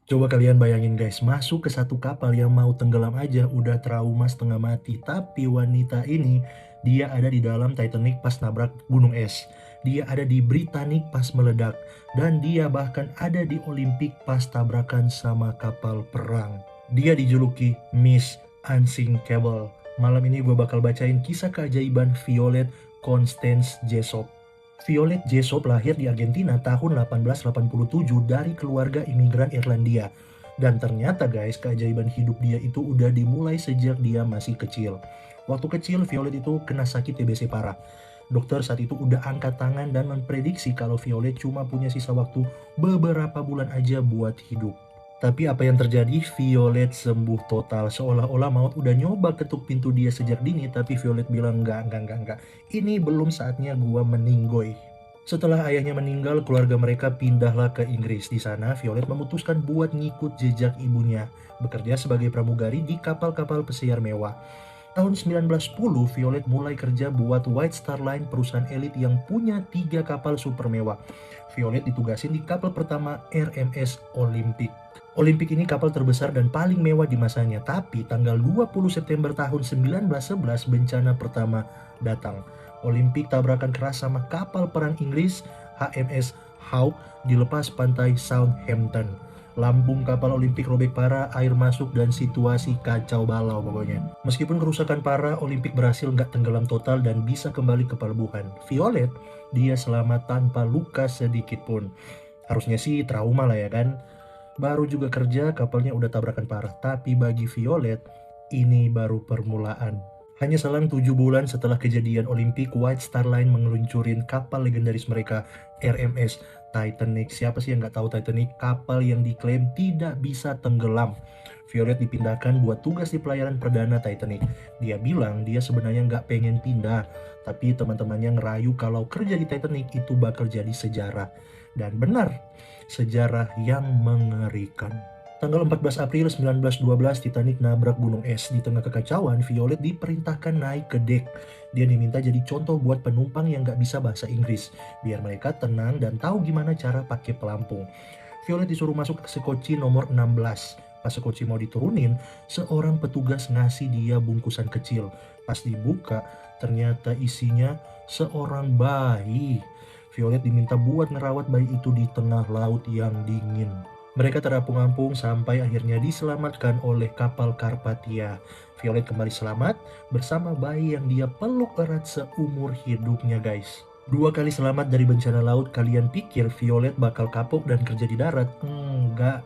Coba kalian bayangin guys, masuk ke satu kapal yang mau tenggelam aja udah trauma setengah mati. Tapi wanita ini, dia ada di dalam Titanic pas nabrak gunung es. Dia ada di Britannic pas meledak. Dan dia bahkan ada di Olimpik pas tabrakan sama kapal perang. Dia dijuluki Miss Unsinkable. Malam ini gue bakal bacain kisah keajaiban Violet Constance Jessop. Violet Jessop lahir di Argentina tahun 1887 dari keluarga imigran Irlandia. Dan ternyata guys, keajaiban hidup dia itu udah dimulai sejak dia masih kecil. Waktu kecil, Violet itu kena sakit TBC parah. Dokter saat itu udah angkat tangan dan memprediksi kalau Violet cuma punya sisa waktu beberapa bulan aja buat hidup. Tapi apa yang terjadi? Violet sembuh total. Seolah-olah maut udah nyoba ketuk pintu dia sejak dini, tapi Violet bilang enggak. Ini belum saatnya gua meninggoy. Setelah ayahnya meninggal, keluarga mereka pindahlah ke Inggris. Di sana, Violet memutuskan buat ngikut jejak ibunya, bekerja sebagai pramugari di kapal-kapal pesiar mewah. Tahun 1910, Violet mulai kerja buat White Star Line, perusahaan elit yang punya 3 kapal super mewah. Violet ditugasin di kapal pertama RMS Olympic. Olympic ini kapal terbesar dan paling mewah di masanya, tapi tanggal 20 September tahun 1911 bencana pertama datang. Olympic tabrakan keras sama kapal perang Inggris HMS Hawke di lepas pantai Southampton. Lambung kapal Olympic robek parah, air masuk dan situasi kacau balau pokoknya. Meskipun kerusakan parah, Olympic berhasil nggak tenggelam total dan bisa kembali ke pelabuhan. Violet, dia selamat tanpa luka sedikit pun. Harusnya sih trauma lah ya kan. Baru juga kerja, kapalnya udah tabrakan parah. Tapi bagi Violet, ini baru permulaan. Hanya selang 7 bulan setelah kejadian Olimpik, White Star Line mengeluncurin kapal legendaris mereka, RMS Titanic. Siapa sih yang nggak tahu Titanic? Kapal yang diklaim tidak bisa tenggelam. Violet dipindahkan buat tugas di pelayaran perdana Titanic. Dia bilang dia sebenarnya nggak pengen pindah, tapi teman-temannya ngerayu kalau kerja di Titanic itu bakal jadi sejarah. Dan benar, sejarah yang mengerikan. Tanggal 14 April 1912, Titanic nabrak gunung es. Di tengah kekacauan, Violet diperintahkan naik ke dek. Dia diminta jadi contoh buat penumpang yang gak bisa bahasa Inggris, biar mereka tenang dan tahu gimana cara pakai pelampung. Violet disuruh masuk ke sekoci nomor 16. Pas sekoci mau diturunin, seorang petugas ngasih dia bungkusan kecil. Pas dibuka, ternyata isinya seorang bayi. Violet diminta buat ngerawat bayi itu di tengah laut yang dingin. Mereka terapung-apung sampai akhirnya diselamatkan oleh kapal Carpathia. Violet kembali selamat bersama bayi yang dia peluk erat seumur hidupnya guys. 2 kali selamat dari bencana laut, kalian pikir Violet bakal kapok dan kerja di darat? Enggak.